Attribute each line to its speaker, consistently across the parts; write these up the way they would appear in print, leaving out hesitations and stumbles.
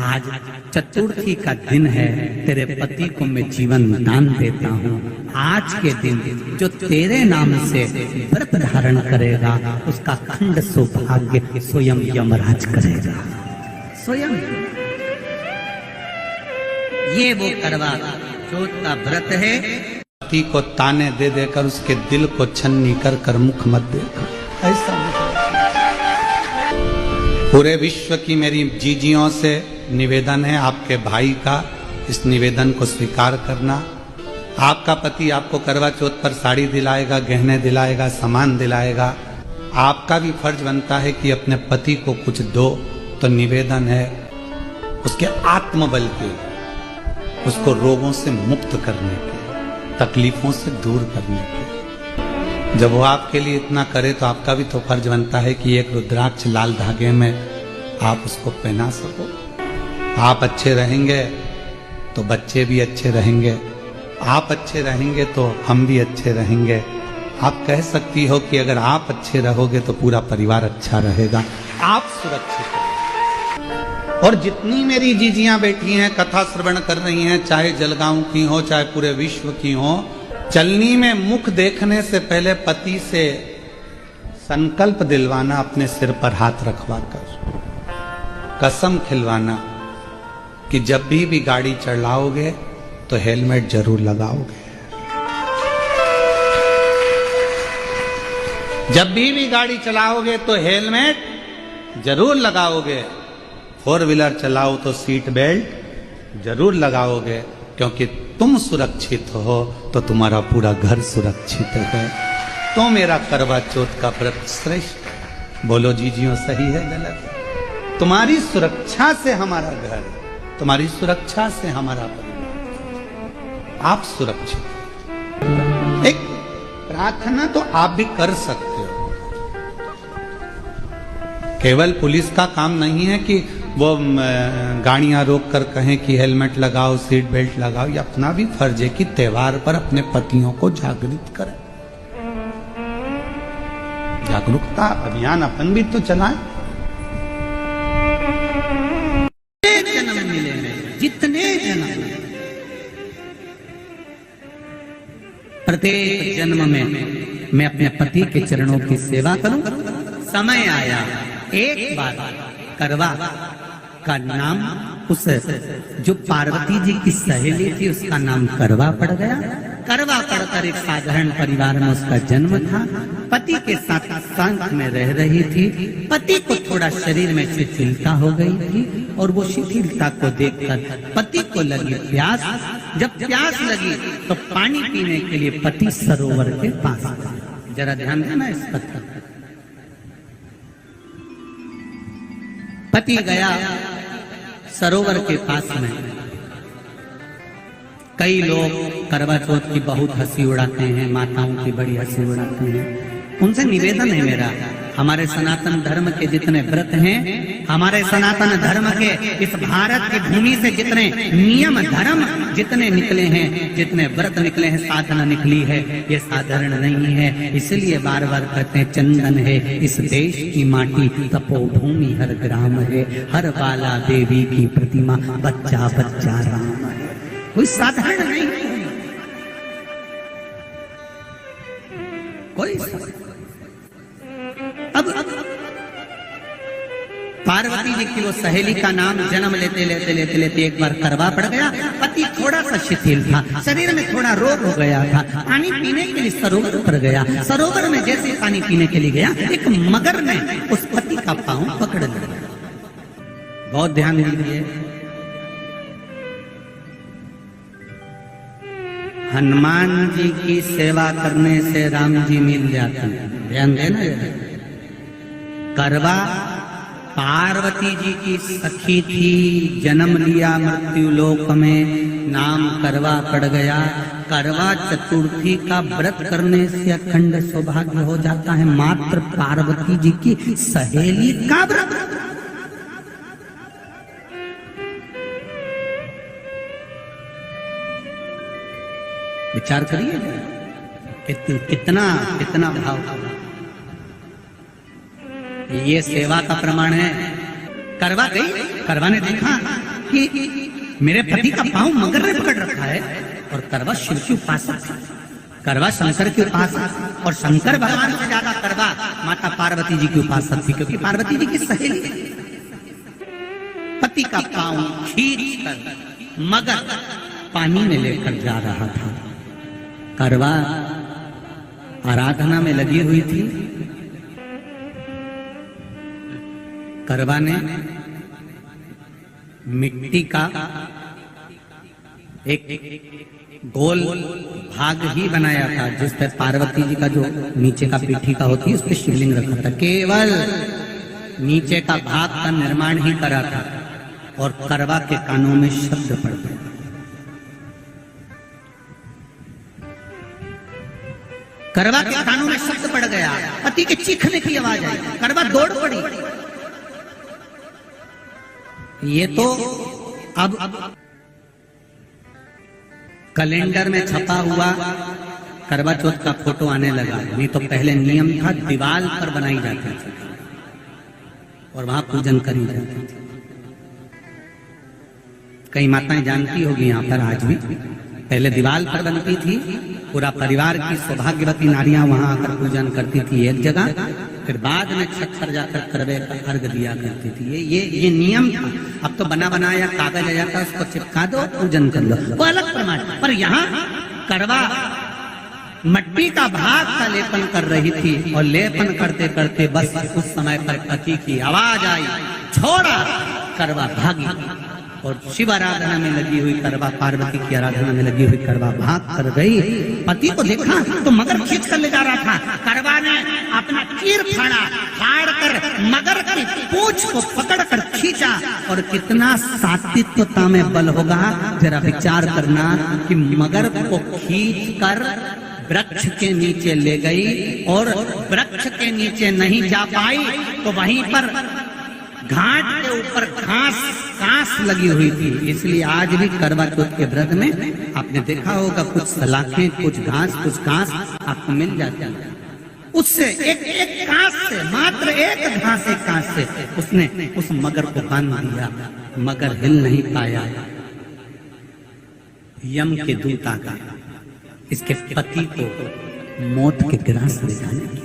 Speaker 1: आज चतुर्थी का दिन है, तेरे पति को मैं जीवन दान देता हूँ। आज के दिन जो तेरे नाम से व्रत धारण करेगा उसका अखंड सौभाग्य स्वयं यमराज करेगा। स्वयं ये वो करवा चौथ का व्रत है।
Speaker 2: पति को ताने दे देकर उसके दिल को छन्नी कर कर मुख मत देखा। ऐसा पूरे विश्व की मेरी जीजियों से निवेदन है, आपके भाई का इस निवेदन को स्वीकार करना। आपका पति आपको करवा चौथ पर साड़ी दिलाएगा, गहने दिलाएगा, सामान दिलाएगा। आपका भी फर्ज बनता है कि अपने पति को कुछ दो। तो निवेदन है उसके आत्मबल के, उसको रोगों से मुक्त करने के, तकलीफों से दूर करने के। जब वो आपके लिए इतना करे तो आपका भी तो फर्ज बनता है कि एक रुद्राक्ष लाल धागे में आप उसको पहना सको। आप अच्छे रहेंगे तो बच्चे भी अच्छे रहेंगे, आप अच्छे रहेंगे तो हम भी अच्छे रहेंगे। आप कह सकती हो कि अगर आप अच्छे रहोगे तो पूरा परिवार अच्छा रहेगा, आप सुरक्षित रहेंगे। और जितनी मेरी जीजियां बैठी हैं कथा श्रवण कर रही हैं, चाहे जलगांव की हो चाहे पूरे विश्व की हो, चलनी में मुख देखने से पहले पति से संकल्प दिलवाना, अपने सिर पर हाथ रखवा कर कसम खिलवाना कि जब भी गाड़ी चलाओगे तो हेलमेट जरूर लगाओगे। जब भी गाड़ी चलाओगे तो हेलमेट जरूर लगाओगे। 4 व्हीलर चलाओ तो सीट बेल्ट जरूर लगाओगे, क्योंकि तुम सुरक्षित हो तो तुम्हारा पूरा घर सुरक्षित है। तो मेरा करवा चौथ का व्रत श्रेष्ठ। बोलो जीजियों, सही है गलत? तुम्हारी सुरक्षा से हमारा घर, तुम्हारी सुरक्षा से हमारा परिवार, आप सुरक्षित। एक प्रार्थना तो आप भी कर सकते हो। केवल पुलिस का काम नहीं है कि वो गाड़ियां रोक कर कहें कि हेलमेट लगाओ, सीट बेल्ट लगाओ। ये अपना भी फर्ज है कि त्योहार पर अपने पतियों को जागृत करें। जागरूकता अभियान अपन भी तो चलाएं।
Speaker 1: जन्म मिले हैं, जितने जन्म, प्रत्येक जन्म में मैं अपने पति के चरणों की सेवा करूं। समय आया, एक बार करवा का नाम उस जो पार्वती जी की सहेली थी उसका नाम करवा पड़ गया। करवा पड़कर एक साधारण परिवार में उसका जन्म था। पति के साथ साथ में रह रही थी। पति को थोड़ा शरीर में शिथिलता हो गई थी और वो शिथिलता को देखकर पति को लगी प्यास। जब प्यास लगी तो पानी पीने के लिए पति सरोवर के पास था। जरा ध्यान देना इस कथा। पति गया सरोवर के पास में। कई लोग करवा चौथ की बहुत हंसी उड़ाते हैं, माताओं की बड़ी हंसी उड़ाते हैं। उनसे निवेदन है मेरा, हमारे सनातन धर्म के जितने व्रत हैं, हमारे सनातन धर्म के इस भारत की भूमि से जितने नियम धर्म जितने निकले हैं, जितने व्रत निकले हैं, साधना निकली है, ये साधारण नहीं है। इसलिए बार बार कहते हैं चंदन है इस देश की माटी, तपोभूमि हर ग्राम है, हर बाला देवी की प्रतिमा, बच्चा बच्चा राम है। कोई साधारण नहीं, कोई अब पार्वती जी की वो सहेली का नाम जन्म लेते लेते लेते लेते एक बार करवा पड़ गया। पति थोड़ा सा शिथिल था, शरीर में थोड़ा रोग हो गया था। पानी पीने के लिए सरोवर पर गया। सरोवर में जैसे पानी पीने के लिए गया, एक मगर ने उस पति का पांव पकड़ लिया। बहुत ध्यान दीजिए, हनुमान जी की सेवा करने से राम जी मिल जाते हैं। ध्यान देना। करवा पार्वती जी की सखी थी, जन्म लिया मृत्यु लोक में, नाम करवा पड़ गया। करवा चतुर्थी का व्रत करने से अखंड सौभाग्य हो जाता है। मात्र पार्वती जी की सहेली का व्रत। विचार करिए कितना कितना भाव। ये सेवा का प्रमाण है। करवा गई, करवा ने देखा कि मेरे पति का पांव मगर ने पकड़ रखा है, और करवा शिव की उपासक थी, करवा शंकर की उपासक, और शंकर भगवान से ज्यादा करवा माता पार्वती जी की उपासक थी, क्योंकि पार्वती जी की सहेली थी। पति का पांव खींच कर मगर पानी में लेकर जा रहा था। करवा आराधना में लगी हुई थी। करवा ने मिट्टी का एक गोल भाग ही बनाया था, जिस पर पार्वती जी का जो नीचे का पीठी का होती है उस पर शिवलिंग रखा था। केवल नीचे का भाग का निर्माण ही करा था, और करवा के कानों में शब्द पड़ गए। करवा के कानों में शब्द पड़ गया, पति के चीखने की आवाज आई, करवा दौड़ पड़ी। ये तो अब कैलेंडर में छपा हुआ करवा चौथ का फोटो आने लगा, नहीं तो पहले नियम था दीवार पर बनाई जाती थी और वहां पूजन करी जाती थी। कई माताएं जानती होगी यहाँ पर आज भी, पहले दीवार पर बनती थी, पूरा परिवार की सौभाग्यवती नारियां वहां आकर पूजन करती थी एक जगह, फिर बाद में छत पर जाकर करवे का अर्घ दिया करती थी। ये नियम था। अब तो बना बनाया कागज आ जाता, उसको चिपका दो, पूजन कर लो, वो अलग प्रमाण। पर यहाँ करवा मट्टी का भाग का लेपन कर रही थी, और लेपन करते करते बस उस समय पर पति की आवाज आई, छोड़ा। करवा भागी, और शिव आराधना में लगी हुई करवा, पार्वती की आराधना में लगी हुई करवा भाग कर गई। पति को देखा तो मगर खींच कर ले जा रहा था। करवा ने अपना चीर फाड़ कर मगर की पूंछ को पकड़ कर खींचा, और कितना सात्विकता में बल होगा जरा विचार करना कि मगर को खींच कर वृक्ष के नीचे ले गई, और वृक्ष के नीचे नहीं जा पाई तो वहीं पर घाट के ऊपर घास लगी हुई थी। इसलिए आज भी करवा चौथ के व्रत में आपने देखा होगा कुछ सलाखें, कुछ घास आपको मिल जाती है। उससे एक घास से, मात्र एक घास से उसने उस मगर को बांध दिया। मगर हिल नहीं पाया। यम के दूत आ गए इसके पति को मौत के ग्रास ले जाने के।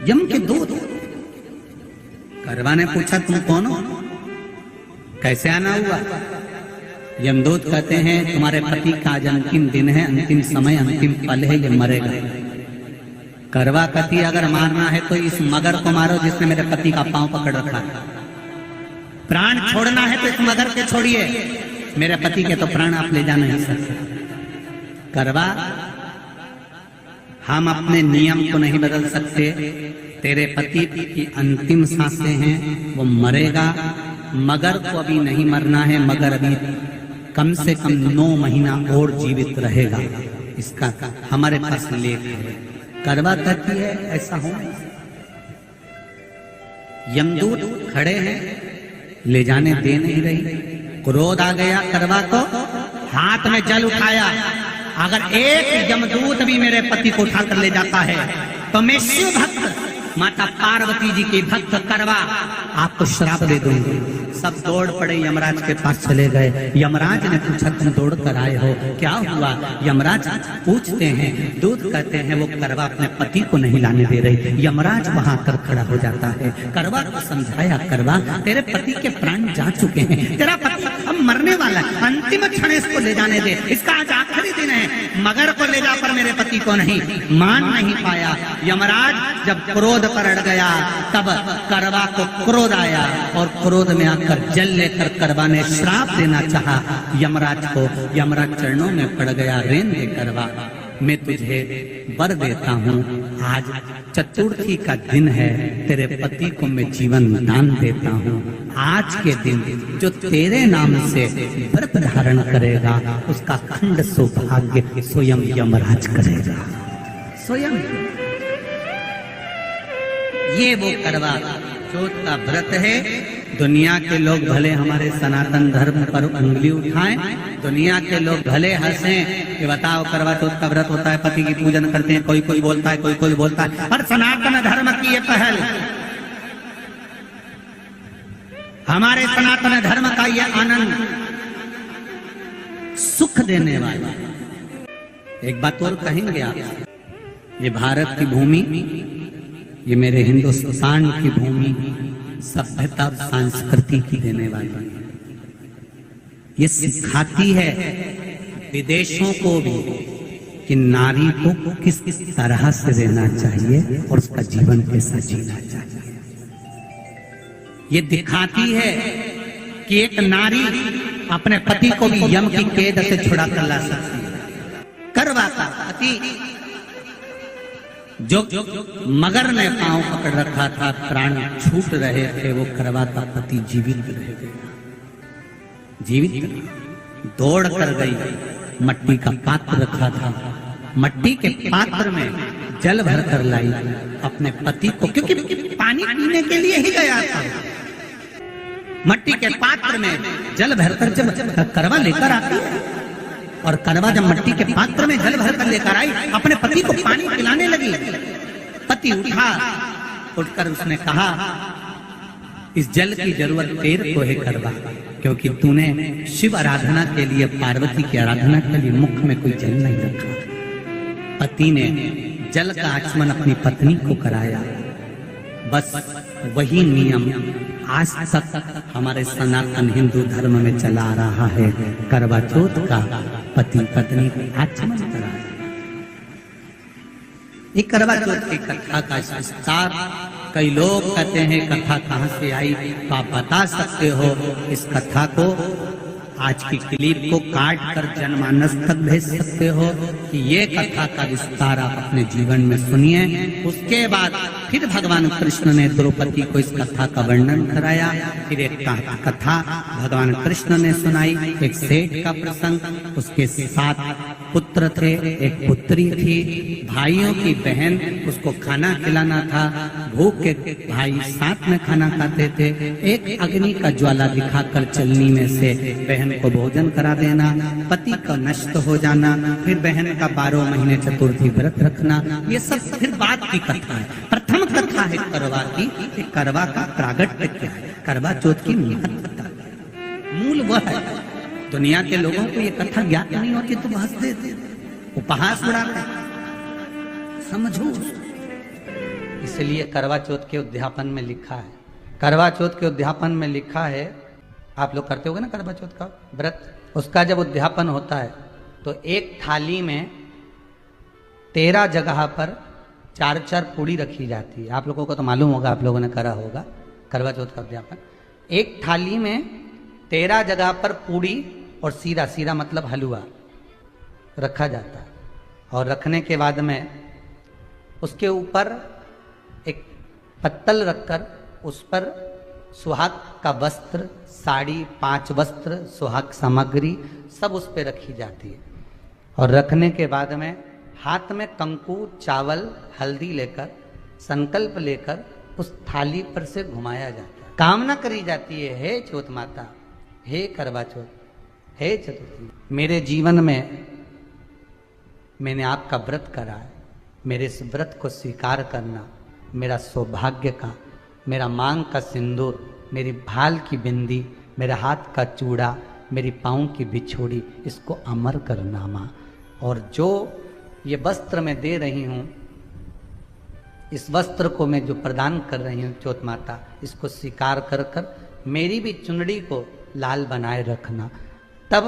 Speaker 1: यम के दूत। करवा ने पूछा तुम कौन हो, कैसे आना हुआ? यमदूत कहते हैं तुम्हारे पति का आज अंतिम दिन है, अंतिम समय, अंतिम पल है, ये मरेगा। करवा कहती अगर मारना है तो इस मगर को मारो जिसने मेरे पति का पांव पकड़ रखा है। प्राण छोड़ना है तो इस मगर के छोड़िए, मेरे पति के तो प्राण आप ले जा नहीं सकते। करवा हम अपने नियम को नहीं बदल सकते। तेरे पति की अंतिम सांसें हैं, वो मरेगा। मगर को अभी नहीं मरना है, मगर अभी कम से कम 9 महीना और जीवित रहेगा। इसका हमारे पास लेख है। करवा कहती है ऐसा हो। यमदूत खड़े हैं, ले जाने दे नहीं रही। क्रोध आ गया करवा को, हाथ में जल उठाया। अगर एक यमदूत भी मेरे पति को उठाकर ले जाता है तो मैं शिव भक्त माता पार्वती जी की भक्त करवा आपको श्राप दे दूंगी। सब दौड़ पड़े, यमराज के पास चले गए। यमराज ने पूछा तुम दौड़ कर आए हो, क्या हुआ? यमराज पूछते हैं, दूत कहते हैं वो करवा अपने पति को नहीं लाने दे रही। यमराज वहां कर खड़ा हो जाता है। करवा को समझाया, करवा तेरे पति के प्राण जा चुके हैं, तेरा पति अब मरने वाला है, अंतिम क्षण इसको ले जाने दे, इसका आज आखिरी दिन है। मगर को ले जा पर मेरे पति को नहीं। मान नहीं पाया। यमराज जब क्रोध पर अड़ गया तब करवा को क्रोध आया, और क्रोध में आकर जल लेकर करवा ने श्राप देना चाहा यमराज को। यमराज चरणों में पड़ गया, रेन दे करवा, मैं तुझे वर देता हूँ। आज चतुर्थी का दिन है, तेरे पति को मैं जीवन दान देता हूँ। आज के दिन जो तेरे नाम से व्रत धारण करेगा उसका खंड सौभाग्य स्वयं यमराज करेगा। स्वयं ये वो करवा चौथ का व्रत है। दुनिया के लोग भले हमारे सनातन धर्म पर उंगली उठाएं, दुनिया के लोग भले हंसें कि बताओ करवा चौथ का व्रत होता है, पति की पूजन करते हैं, कोई कोई बोलता है, कोई कोई बोलता है, पर सनातन धर्म की ये पहल। हमारे सनातन धर्म का यह आनंद सुख देने वाला। एक बात और कहेंगे आप, ये भारत की भूमि, ये मेरे हिंदुस्तान की भूमि सभ्यता और संस्कृति की देने वाली, ये सिखाती है विदेशों को भी कि नारी को किस किस तरह से रहना चाहिए और उसका जीवन कैसा जीना चाहिए। ये दिखाती है कि एक नारी अपने पति को भी यम की कैद से छुड़ा कर ला सकती है। करवा का पति जो मगर ने पांव पकड़ रखा था, प्राण छूट रहे थे, वो करवा का पति जीवित रह गया, जीवित दौड़ कर गई, मट्टी का पात्र रखा था, मट्टी के पात्र में जल भर कर लाई अपने पति को, क्योंकि पानी पीने के लिए ही गया था। मट्टी के पात्र में जल भरकर जब करवा लेकर आती है, और करवा जब मट्टी के पात्र में जल भरकर लेकर आई, अपने पति को पानी पिलाने लगी। पति उठा, उठकर उसने कहा, इस जल की जरूरत तेरे को है करवा, क्योंकि तूने शिव आराधना के लिए, पार्वती की आराधना के लिए मुख में कोई जल नहीं रखा। पति ने जल का आचमन अपनी पत्नी को कराया। बस वही नियम आज तक हमारे सनातन हिंदू धर्म में चला आ रहा है। करवा चौथ का पति पत्नी को आचमन कराया। ये करवा चौथ की कथा का विस्तार, कई लोग कहते हैं कथा कहाँ से आई, तो आप बता सकते हो इस कथा को, आज की क्लिप को काट कर जनमानस तक भेज सकते हो कि ये कथा का विस्तार आप अपने जीवन में सुनिए। उसके बाद फिर भगवान कृष्ण ने द्रौपदी को इस कथा का वर्णन कराया। फिर एक कथा भगवान कृष्ण ने सुनाई, एक सेठ का प्रसंग, उसके 7 पुत्र थे, एक पुत्री थी, भाइयों की बहन, उसको खाना खिलाना था, भूख के भाई साथ में खाना खाते थे, एक अग्नि का ज्वाला दिखाकर चलनी में से बहन को भोजन करा देना, पति का नष्ट हो जाना, फिर बहन का 12 महीने चतुर्थी व्रत रखना, ये सब फिर बाद की कथा है। प्रथम कथा है करवा की, करवा का प्रागट्य क्या है, करवा चौथ की महत्वता, मूल वह है। दुनिया के लोगों को ये कथा ज्ञात नहीं होती तो हंस देते, उपहास उड़ाते, समझो। इसलिए करवा चौथ के उद्यापन में लिखा है, करवा चौथ के उद्यापन में लिखा है, आप लोग करते होगे ना करवा चौथ का व्रत, उसका जब उद्यापन होता है तो एक थाली में 13 जगह पर 4-4 पूड़ी रखी जाती है। आप लोगों को तो मालूम होगा, आप लोगों ने करा होगा करवा चौथ का उद्यापन। एक थाली में 13 जगह पर पूड़ी और सीरा, सीरा मतलब हलवा रखा जाता है, और रखने के बाद में उसके ऊपर एक पत्तल रखकर उस पर सुहाग का वस्त्र, साड़ी, 5 वस्त्र, सुहाग सामग्री सब उस पर रखी जाती है। और रखने के बाद में हाथ में कंकु, चावल, हल्दी लेकर, संकल्प लेकर उस थाली पर से घुमाया जाता है। कामना करी जाती है, हे चौथ माता, हे करवा चौथ, हे चतुर्थी, मेरे जीवन में मैंने आपका व्रत करा है, मेरे इस व्रत को स्वीकार करना, मेरा सौभाग्य का, मेरा मांग का सिंदूर, मेरी भाल की बिंदी, मेरा हाथ का चूड़ा, मेरी पाँव की बिछोड़ी, इसको अमर करना माँ। और जो ये वस्त्र मैं दे रही हूँ, इस वस्त्र को मैं जो प्रदान कर रही हूँ चौथ माता, इसको स्वीकार कर कर मेरी भी चुनड़ी को लाल बनाए रखना। तब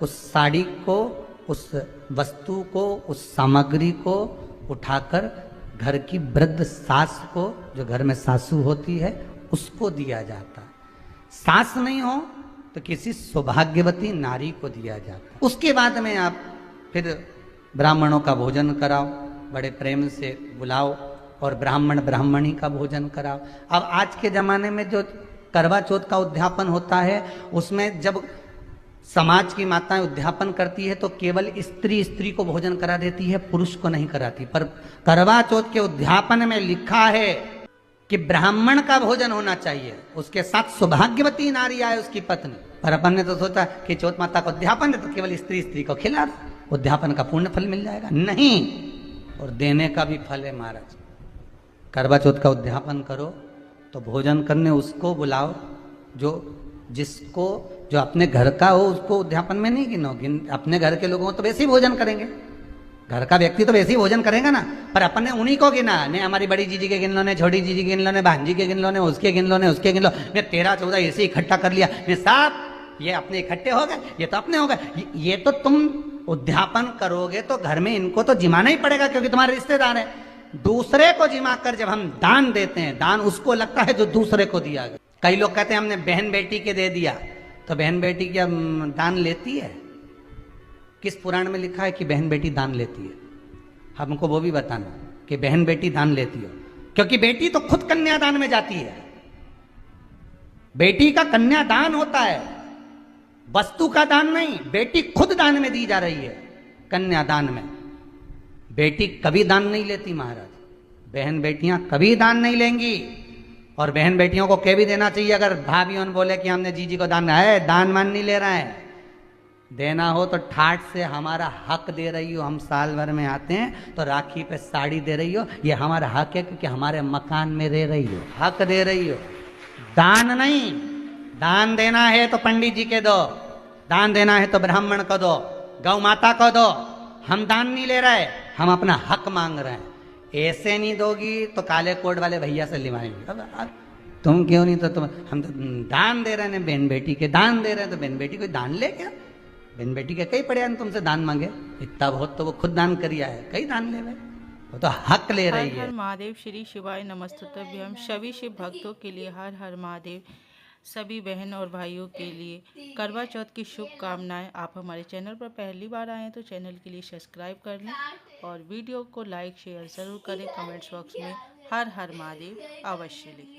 Speaker 1: उस साड़ी को, उस वस्तु को, उस सामग्री को उठाकर घर की वृद्ध सास को, जो घर में सासू होती है, उसको दिया जाता है। सास नहीं हो तो किसी सौभाग्यवती नारी को दिया जाता है। उसके बाद में आप फिर ब्राह्मणों का भोजन कराओ, बड़े प्रेम से बुलाओ और ब्राह्मण ब्राह्मणी का भोजन कराओ। अब आज के जमाने में जो करवा चौथ का उद्यापन होता है, उसमें जब समाज की माताएं उद्यापन करती है तो केवल स्त्री को भोजन करा देती है, पुरुष को नहीं कराती। पर करवा चौथ के उद्यापन में लिखा है कि ब्राह्मण का भोजन होना चाहिए, उसके साथ सौभाग्यवती नारी आए, उसकी पत्नी। पर अपन ने तो सोचा कि चौथ माता का उद्यापन है तो केवल स्त्री को खिला दो, उद्यापन का पूर्ण फल मिल जाएगा। नहीं, और देने का भी फल है महाराज। करवा चौथ का उद्यापन करो तो भोजन करने उसको बुलाओ जो जिसको जो अपने घर का हो उसको उद्यापन में नहीं गिनो। अपने घर के लोगों तो वैसे ही भोजन करेंगे, घर का व्यक्ति तो वैसे ही भोजन करेगा ना, पर अपन ने उन्हीं को गिना। ने हमारी बड़ी जीजी के गिन लो, ने छोटी जीजी के गिन लो, ने भांजी के गिन लो, ने उसके गिन लो, ने उसके गिन लो, ने 13-14 ऐसे इकट्ठा कर लिया, ने सब ये अपने इकट्ठे हो गए, ये तो अपने हो गए। ये तो तुम उद्यापन करोगे तो घर में इनको तो जिमाना ही पड़ेगा क्योंकि तुम्हारे रिश्तेदार है। दूसरे को जिमा कर जब हम दान देते हैं, दान उसको लगता है जो दूसरे को दिया गया। कई लोग कहते हैं हमने बहन बेटी के दे दिया, तो बहन बेटी क्या दान लेती है? किस पुराण में लिखा है कि बहन बेटी दान लेती है? हमको वो भी बताना कि बहन बेटी दान लेती हो, क्योंकि बेटी तो खुद कन्यादान में जाती है। बेटी का कन्यादान होता है, वस्तु का दान नहीं। बेटी खुद दान में दी जा रही है, कन्यादान में। बेटी कभी दान नहीं लेती महाराज, बहन बेटियां कभी दान नहीं लेंगी। और बहन बेटियों को कह भी देना चाहिए, अगर भाभी बोले कि हमने जीजी को दान है, दान मान नहीं ले रहा है, देना हो तो ठाट से हमारा हक दे रही हो। हम साल भर में आते हैं तो राखी पे साड़ी दे रही हो, ये हमारा हक है क्योंकि हमारे मकान में रह रही हो, हक दे रही हो, दान नहीं। दान देना है तो पंडित जी के दो, दान देना है तो ब्राह्मण को दो, गौ माता को दो। हम दान नहीं ले रहे, हम अपना हक मांग रहे हैं। ऐसे नहीं दोगी तो काले कोट वाले भैया से लिवाएंगे। अब तुम क्यों नहीं, तो तुम हम तो दान दे रहे हैं, बहन बेटी के दान दे रहे हैं, तो बहन बेटी कोई दान ले क्या? बहन बेटी के कई पड़े तुमसे दान मांगे, इतना बहुत तो वो खुद दान करिया है, कई दान ले भाई, वो तो हक ले रही है।
Speaker 3: हर महादेव। श्री शिवाय नमस्तुभ्यम। सभी शिव भक्तों के लिए हर हर महादेव। सभी बहन और भाइयों के लिए करवा चौथ की शुभकामनाएं। आप हमारे चैनल पर पहली बार आए हैं तो चैनल के लिए सब्सक्राइब कर लें और वीडियो को लाइक शेयर ज़रूर करें। कमेंट्स बॉक्स में हर हर महादेव अवश्य लिखें।